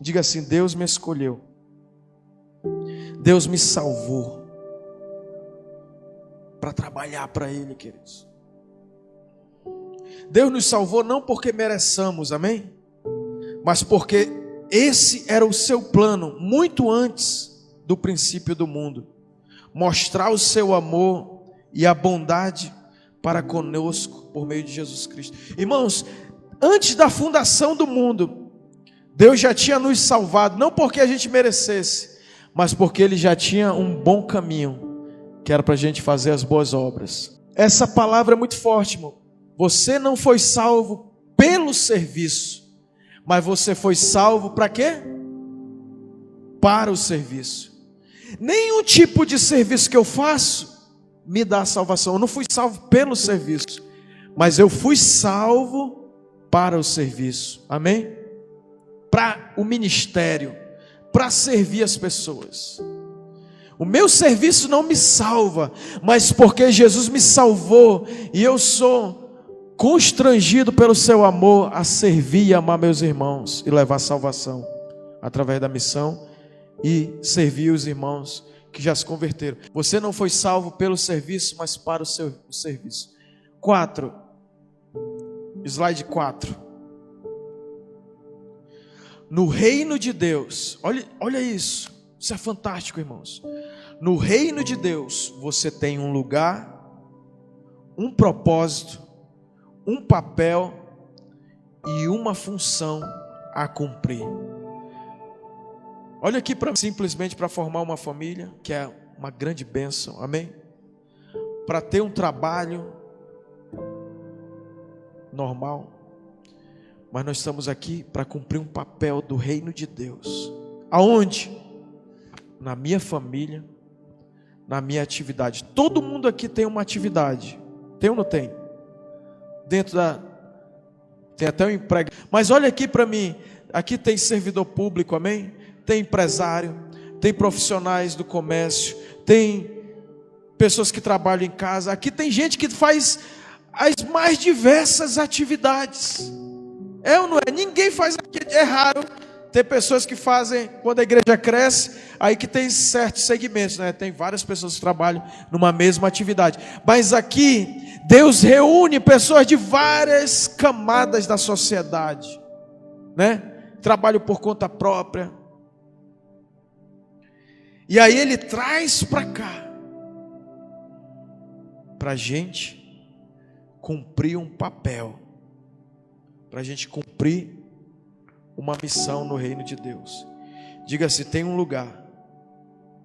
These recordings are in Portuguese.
Diga assim: Deus me escolheu, Deus me salvou para trabalhar para Ele, queridos. Deus nos salvou não porque mereçamos, amém? Mas porque esse era o seu plano muito antes do princípio do mundo. Mostrar o seu amor e a bondade para conosco por meio de Jesus Cristo. Irmãos, antes da fundação do mundo, Deus já tinha nos salvado, não porque a gente merecesse, mas porque Ele já tinha um bom caminho, que era para a gente fazer as boas obras. Essa palavra é muito forte, irmão. Você não foi salvo pelo serviço, mas você foi salvo para quê? Para o serviço. Nenhum tipo de serviço que eu faço me dá salvação. Eu não fui salvo pelo serviço, mas eu fui salvo para o serviço. Amém? Para o ministério, para servir as pessoas. O meu serviço não me salva, mas porque Jesus me salvou e eu sou constrangido pelo seu amor a servir e amar meus irmãos e levar salvação através da missão e servir os irmãos que já se converteram. Você não foi salvo pelo serviço, mas para o seu serviço. 4. Slide 4. No reino de Deus, olha isso é fantástico, irmãos. No reino de Deus, você tem um lugar, um propósito, um papel e uma função a cumprir. Olha aqui simplesmente para formar uma família, que é uma grande bênção, amém? Para ter um trabalho normal, mas nós estamos aqui para cumprir um papel do reino de Deus. Aonde? Na minha família, na minha atividade. Todo mundo aqui tem uma atividade, tem ou não tem? Tem até um emprego. Mas olha aqui para mim, aqui tem servidor público, amém? Tem empresário, tem profissionais do comércio, tem pessoas que trabalham em casa. Aqui tem gente que faz as mais diversas atividades. É ou não é? Ninguém faz aqui, é raro. Tem pessoas que fazem, quando a igreja cresce, aí que tem certos segmentos, né? Tem várias pessoas que trabalham numa mesma atividade. Mas aqui, Deus reúne pessoas de várias camadas da sociedade, né? Trabalho por conta própria. E aí Ele traz para cá, para a gente cumprir um papel, para a gente cumprir uma missão no reino de Deus. Diga-se, tem um lugar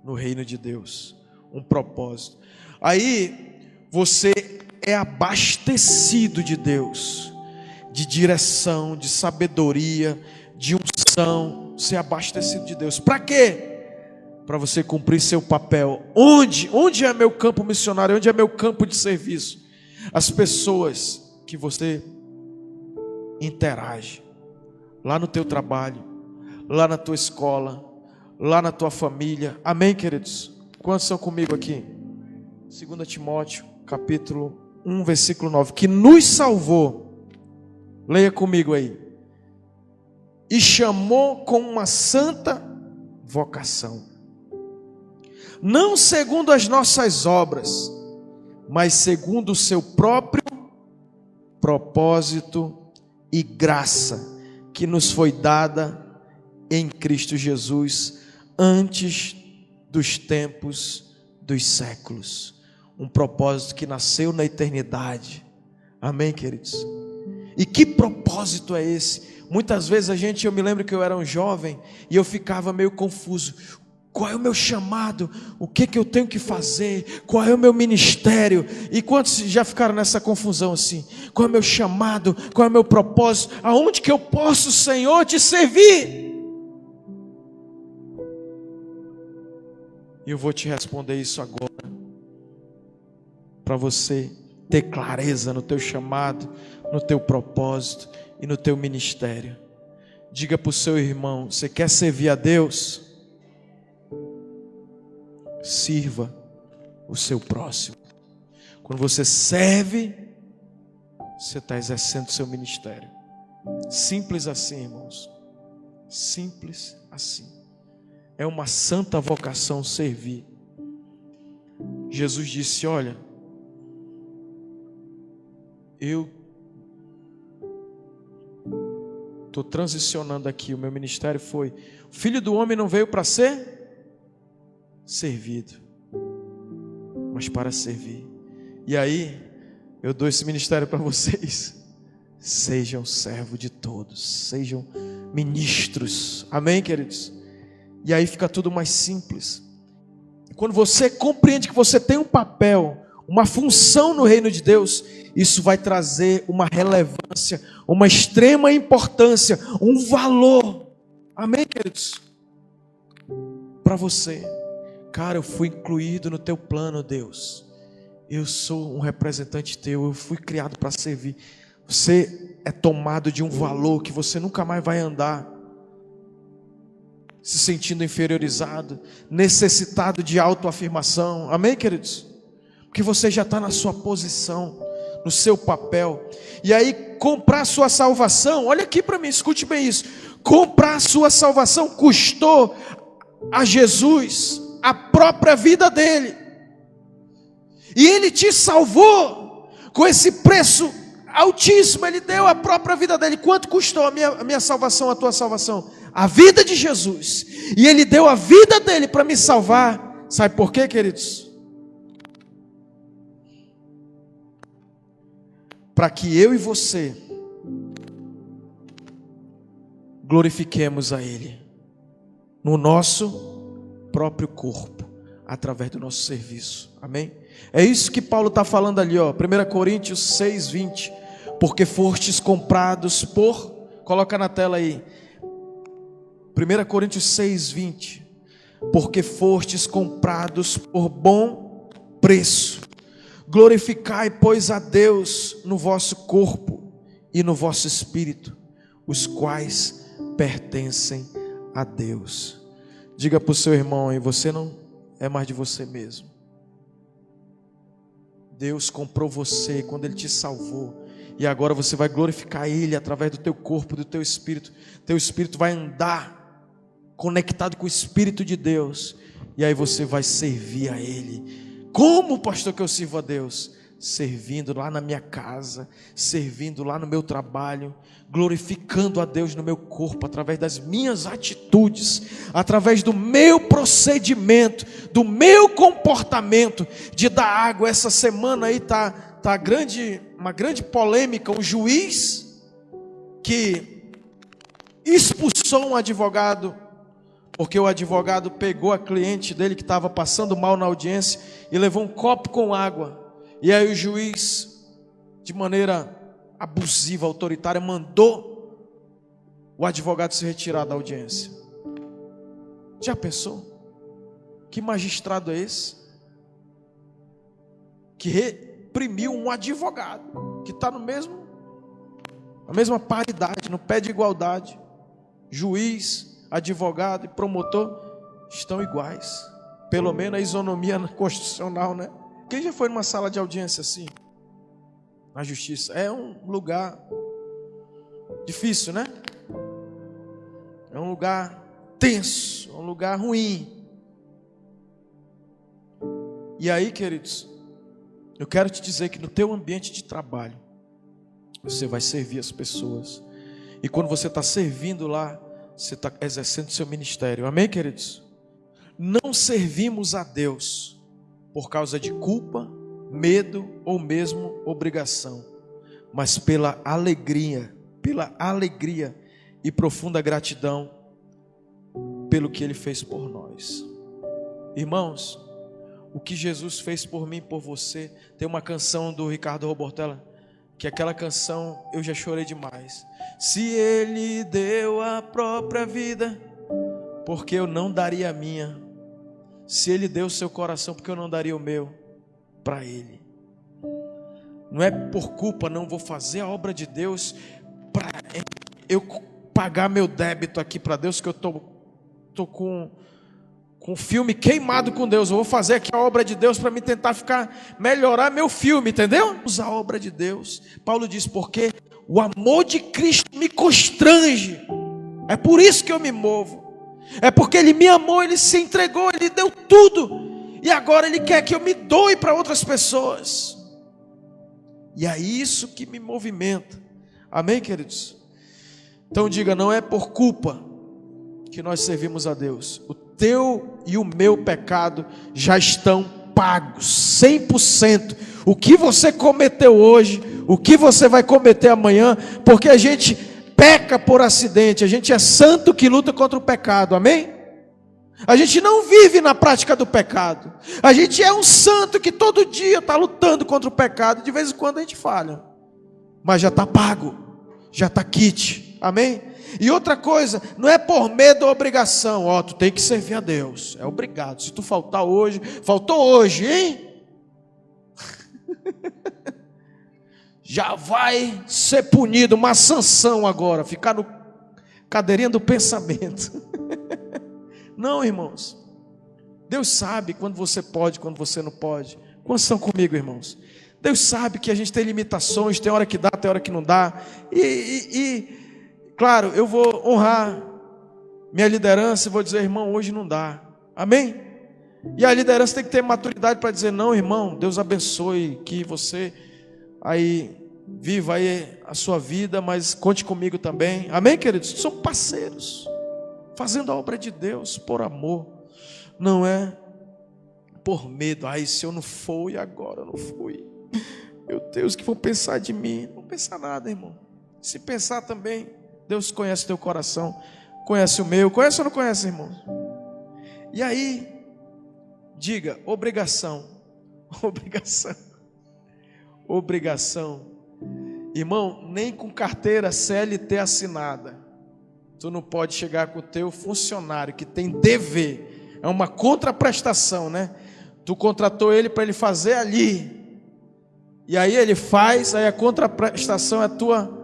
no reino de Deus, um propósito. Aí você é abastecido de Deus, de direção, de sabedoria, de unção. Você é abastecido de Deus. Para quê? Para você cumprir seu papel. Onde é meu campo missionário? Onde é meu campo de serviço? As pessoas que você interage, lá no teu trabalho, lá na tua escola, lá na tua família. Amém, queridos? Quantos são comigo aqui? 2 Timóteo, capítulo 1, versículo 9. Que nos salvou, leia comigo aí, e chamou com uma santa vocação, não segundo as nossas obras, mas segundo o seu próprio propósito e graça, que nos foi dada em Cristo Jesus, antes dos tempos dos séculos. Um propósito que nasceu na eternidade. Amém, queridos? E que propósito é esse? Muitas vezes eu me lembro que eu era um jovem e eu ficava meio confuso. Qual é o meu chamado? O que eu tenho que fazer? Qual é o meu ministério? E quantos já ficaram nessa confusão assim? Qual é o meu chamado? Qual é o meu propósito? Aonde que eu posso, Senhor, te servir? E eu vou te responder isso agora, para você ter clareza no teu chamado, no teu propósito e no teu ministério. Diga para o seu irmão: você quer servir a Deus? Sirva o seu próximo. Quando você serve, você está exercendo o seu ministério. Simples assim, irmãos. Simples assim. É uma santa vocação servir. Jesus disse: olha, eu estou transicionando aqui, o meu ministério foi: o Filho do Homem não veio para ser servido, mas para servir. E aí, eu dou esse ministério para vocês: sejam servos de todos, sejam ministros, amém, queridos? E aí fica tudo mais simples. Quando você compreende que você tem um papel, uma função no reino de Deus, isso vai trazer uma relevância, uma extrema importância, um valor, amém, queridos? Para você. Cara, eu fui incluído no teu plano, Deus. Eu sou um representante teu, eu fui criado para servir. Você é tomado de um valor que você nunca mais vai andar se sentindo inferiorizado, necessitado de autoafirmação, amém, queridos? Porque você já está na sua posição, no seu papel. E aí, comprar a sua salvação, olha aqui para mim, escute bem isso: comprar a sua salvação custou a Jesus a própria vida dele, e ele te salvou com esse preço altíssimo. Ele deu a própria vida dele. Quanto custou a minha salvação, a tua salvação? A vida de Jesus. E ele deu a vida dele para me salvar. Sabe por quê, queridos? Para que eu e você glorifiquemos a ele no nosso próprio corpo, através do nosso serviço, amém? É isso que Paulo está falando ali, ó, 1 Coríntios 6:20, porque fostes comprados por, coloca na tela aí, 1 Coríntios 6:20, porque fostes comprados por bom preço, glorificai, pois, a Deus no vosso corpo e no vosso espírito, os quais pertencem a Deus. Diga para o seu irmão aí: você não é mais de você mesmo. Deus comprou você quando Ele te salvou, e agora você vai glorificar Ele através do teu corpo, do teu espírito. Teu espírito vai andar conectado com o Espírito de Deus, e aí você vai servir a Ele. Como, pastor, que eu sirvo a Deus? Servindo lá na minha casa, servindo lá no meu trabalho, glorificando a Deus no meu corpo, através das minhas atitudes, através do meu procedimento, do meu comportamento de dar água. Essa semana aí tá uma grande polêmica. Um juiz que expulsou um advogado, porque o advogado pegou a cliente dele que estava passando mal na audiência e levou um copo com água. E aí o juiz, de maneira abusiva, autoritária, mandou o advogado se retirar da audiência. Já pensou? Que magistrado é esse? Que reprimiu um advogado que está na mesma paridade, no pé de igualdade. Juiz, advogado e promotor estão iguais. Pelo menos a isonomia constitucional, né? Quem já foi numa sala de audiência assim? Na justiça. É um lugar difícil, né? É um lugar tenso, é um lugar ruim. E aí, queridos, eu quero te dizer que no teu ambiente de trabalho, você vai servir as pessoas. E quando você está servindo lá, você está exercendo seu ministério. Amém, queridos? Não servimos a Deus por causa de culpa, medo ou mesmo obrigação, mas pela alegria e profunda gratidão pelo que Ele fez por nós. Irmãos, o que Jesus fez por mim e por você, tem uma canção do Ricardo Robortella, que aquela canção eu já chorei demais. Se Ele deu a própria vida, porque eu não daria a minha? Se Ele deu o seu coração, porque eu não daria o meu para Ele? Não é por culpa, não vou fazer a obra de Deus para eu pagar meu débito aqui para Deus, que eu tô com o filme queimado com Deus. Eu vou fazer aqui a obra de Deus para me tentar melhorar meu filme, entendeu? A obra de Deus. Paulo diz: porque o amor de Cristo me constrange É por isso que eu me movo. É porque Ele me amou, Ele se entregou, Ele deu tudo. E agora Ele quer que eu me doe para outras pessoas. E é isso que me movimenta. Amém, queridos? Então diga, não é por culpa que nós servimos a Deus. O teu e o meu pecado já estão pagos, 100%. O que você cometeu hoje, o que você vai cometer amanhã, porque a gente peca por acidente, a gente é santo que luta contra o pecado, amém? A gente não vive na prática do pecado, a gente é um santo que todo dia está lutando contra o pecado, de vez em quando a gente falha, mas já está pago, já está quite, amém? E outra coisa, não é por medo ou obrigação, tu tem que servir a Deus, é obrigado, se tu faltar hoje, faltou hoje, hein? Já vai ser punido, uma sanção agora, ficar no cadeirinha do pensamento. Não, irmãos, Deus sabe quando você pode, quando você não pode. Quantos estão comigo, irmãos? Deus sabe que a gente tem limitações, tem hora que dá, tem hora que não dá. Claro, eu vou honrar minha liderança e vou dizer, irmão, hoje não dá. Amém? E a liderança tem que ter maturidade para dizer, não, irmão, Deus abençoe, que você aí viva aí a sua vida, mas conte comigo também. Amém, queridos? Somos parceiros, fazendo a obra de Deus por amor, não é por medo. Se eu não for, e agora eu não fui, meu Deus, o que vão pensar de mim? Não vão pensar nada, irmão. Se pensar também, Deus conhece o teu coração, conhece o meu, conhece ou não conhece, irmão? E aí, diga, obrigação, irmão, nem com carteira CLT assinada, tu não pode chegar com o teu funcionário que tem dever, é uma contraprestação, né? Tu contratou ele para ele fazer ali, e aí ele faz, aí a contraprestação é a tua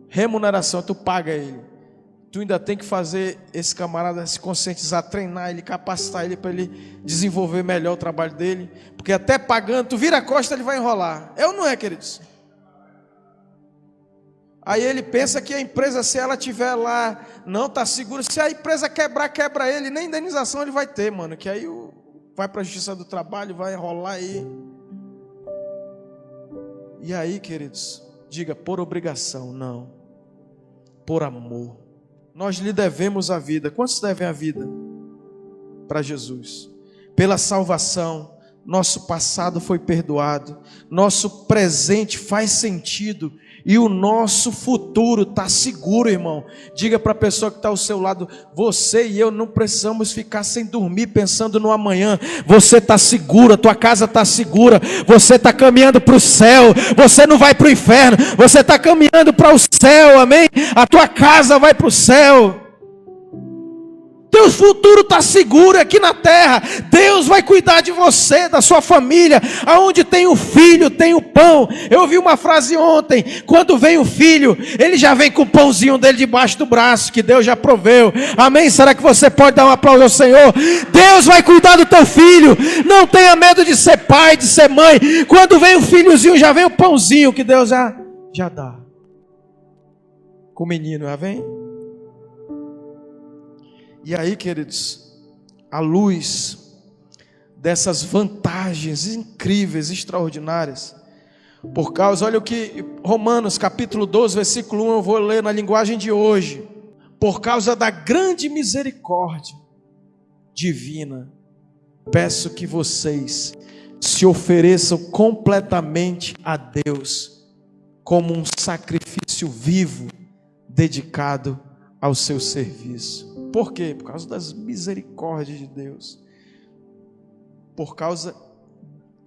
remuneração, tu paga ele. Tu ainda tem que fazer esse camarada se conscientizar, treinar ele, capacitar ele para ele desenvolver melhor o trabalho dele, porque até pagando, tu vira a costa, ele vai enrolar. É ou não é, queridos? Aí ele pensa que a empresa, se ela tiver lá, não está segura, se a empresa quebrar, quebra ele, nem indenização ele vai ter, mano, que aí vai para a justiça do trabalho, vai enrolar aí. E aí, queridos, diga, por obrigação, não, por amor. Nós lhe devemos a vida. Quantos devem a vida para Jesus? Pela salvação, nosso passado foi perdoado, nosso presente faz sentido e o nosso futuro está seguro, irmão. Diga para a pessoa que está ao seu lado, você e eu não precisamos ficar sem dormir pensando no amanhã. Você está seguro, a tua casa está segura, você está caminhando para o céu, você não vai para o inferno, você está caminhando para o céu, amém? A tua casa vai para o céu. Teu futuro está seguro aqui na terra. Deus vai cuidar de você, da sua família. Aonde tem o filho, tem o pão. Eu ouvi uma frase ontem, quando vem o filho, ele já vem com o pãozinho dele debaixo do braço, que Deus já proveu. Amém? Será que você pode dar um aplauso ao Senhor? Deus vai cuidar do teu filho. Não tenha medo de ser pai, de ser mãe. Quando vem o filhozinho, já vem o pãozinho, que Deus já dá. Com o menino, já vem? E aí, queridos, à luz dessas vantagens incríveis, extraordinárias, por causa, olha o que Romanos capítulo 12, versículo 1, eu vou ler na linguagem de hoje. Por causa da grande misericórdia divina, peço que vocês se ofereçam completamente a Deus, como um sacrifício vivo, dedicado ao seu serviço. Por quê? Por causa das misericórdias de Deus. Por causa,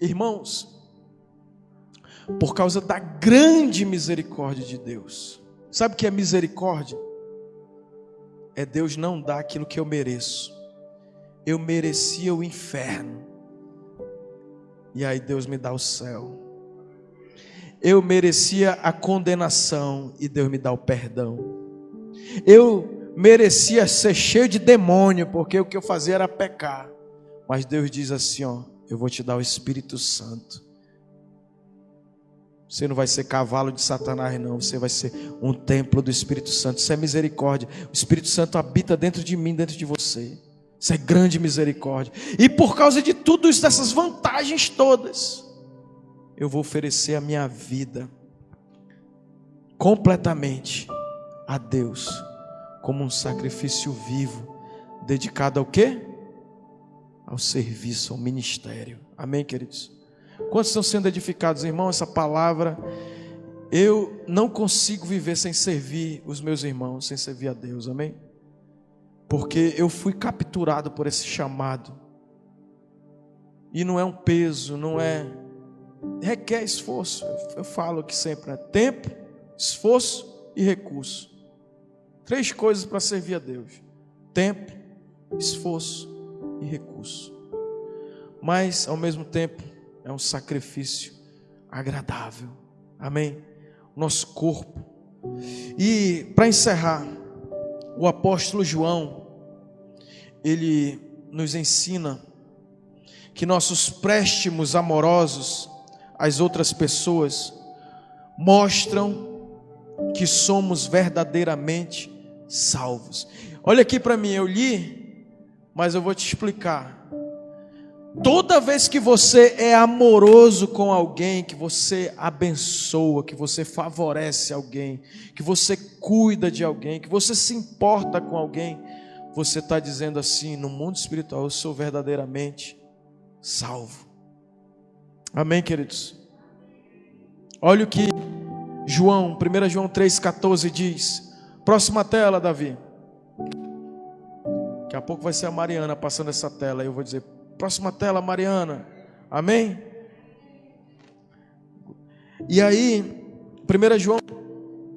irmãos, por causa da grande misericórdia de Deus. Sabe o que é misericórdia? É Deus não dar aquilo que eu mereço. Eu merecia o inferno, e aí Deus me dá o céu. Eu merecia a condenação, e Deus me dá o perdão. Eu merecia ser cheio de demônio, porque o que eu fazia era pecar, mas Deus diz assim, eu vou te dar o Espírito Santo. Você não vai ser cavalo de Satanás, não. Você vai ser um templo do Espírito Santo. Isso é misericórdia. O Espírito Santo habita dentro de mim, dentro de você. Isso é grande misericórdia. E por causa de tudo isso, dessas vantagens todas, eu vou oferecer a minha vida completamente a Deus, como um sacrifício vivo, dedicado ao quê? Ao serviço, ao ministério. Amém, queridos? Quantos estão sendo edificados, irmão? Essa palavra, eu não consigo viver sem servir os meus irmãos, sem servir a Deus, amém? Porque eu fui capturado por esse chamado, e não é um peso, não é, requer esforço. Eu falo aqui sempre, né? Tempo, esforço e recurso. 3 coisas para servir a Deus: tempo, esforço e recurso. Mas ao mesmo tempo é um sacrifício agradável, amém? Nosso corpo. E para encerrar, o apóstolo João, ele nos ensina que nossos préstimos amorosos às outras pessoas mostram que somos verdadeiramente salvos. Olha aqui para mim, eu li, mas eu vou te explicar. Toda vez que você é amoroso com alguém, que você abençoa, que você favorece alguém, que você cuida de alguém, que você se importa com alguém, você está dizendo assim: no mundo espiritual eu sou verdadeiramente salvo. Amém, queridos? Olha o que João, 1 João 3,14 diz. Próxima tela, Davi. Daqui a pouco vai ser a Mariana passando essa tela, aí eu vou dizer: próxima tela, Mariana. Amém? E aí, 1 João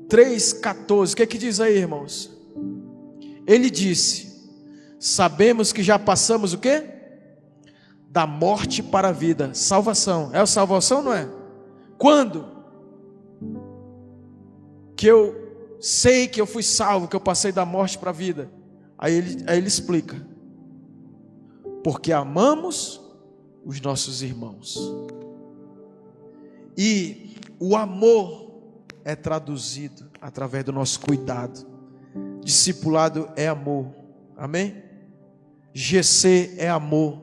3,14, o que é que diz aí, irmãos? Ele disse: sabemos que já passamos o quê? Da morte para a vida. Salvação. É a salvação, não é? Quando? Que eu sei que eu fui salvo, que eu passei da morte para a vida. Aí ele explica: porque amamos os nossos irmãos. E o amor é traduzido através do nosso cuidado. Discipulado é amor. Amém? GC é amor.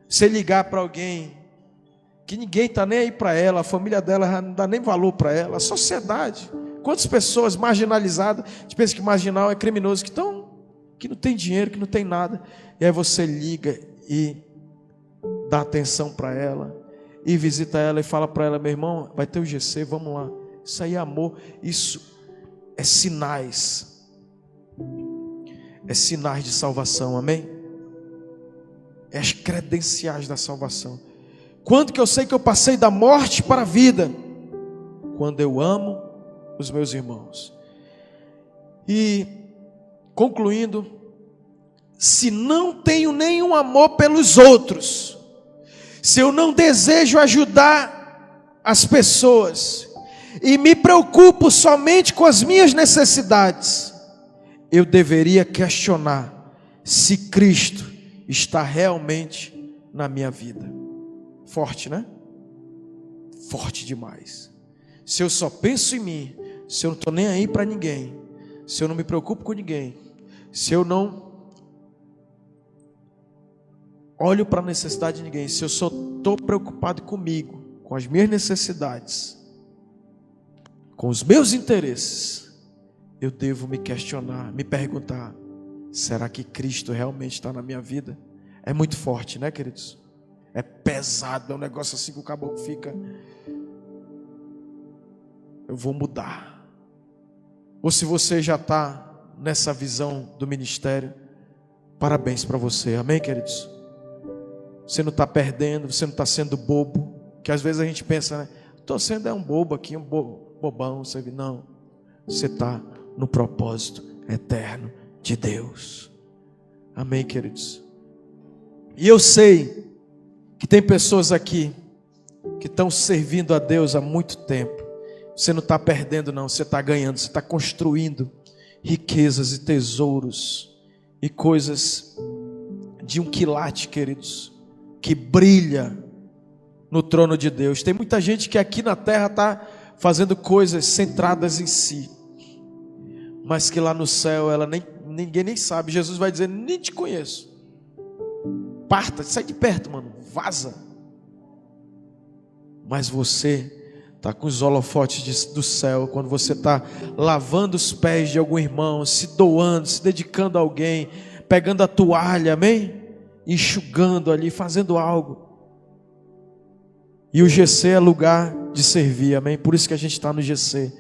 Você ligar para alguém que ninguém está nem aí para ela, a família dela já não dá nem valor para ela, a sociedade. Quantas pessoas marginalizadas, a gente pensa que marginal é criminoso, que não tem dinheiro, que não tem nada. E aí você liga e dá atenção para ela, e visita ela e fala para ela: meu irmão, vai ter o GC, vamos lá. Isso aí é amor, isso é sinais. É sinais de salvação, amém? É as credenciais da salvação. Quando que eu sei que eu passei da morte para a vida? Quando eu amo os meus irmãos. E concluindo, se não tenho nenhum amor pelos outros, se eu não desejo ajudar as pessoas e me preocupo somente com as minhas necessidades, eu deveria questionar se Cristo está realmente na minha vida. Forte, né? Forte demais. Se eu só penso em mim, se eu não estou nem aí para ninguém, se eu não me preocupo com ninguém, se eu não olho para a necessidade de ninguém, se eu só estou preocupado comigo, com as minhas necessidades, com os meus interesses, eu devo me questionar, me perguntar: será que Cristo realmente está na minha vida? É muito forte, né, queridos? É pesado, é um negócio assim que o caboclo fica: eu vou mudar. Ou se você já está nessa visão do ministério, parabéns para você, amém, queridos? Você não está perdendo, você não está sendo bobo, que às vezes a gente pensa, né? Estou sendo um bobo aqui, um bobão. Não, você está no propósito eterno de Deus, amém, queridos? E eu sei que tem pessoas aqui que estão servindo a Deus há muito tempo. Você não está perdendo, não, você está ganhando, você está construindo riquezas e tesouros e coisas de um quilate, queridos, que brilha no trono de Deus. Tem muita gente que aqui na terra está fazendo coisas centradas em si, mas que lá no céu ninguém nem sabe. Jesus vai dizer: nem te conheço, parta, sai de perto, mano, vaza. Mas você está com os holofotes do céu, quando você está lavando os pés de algum irmão, se doando, se dedicando a alguém, pegando a toalha, amém? Enxugando ali, fazendo algo. E o GC é lugar de servir, amém? Por isso que a gente está no GC.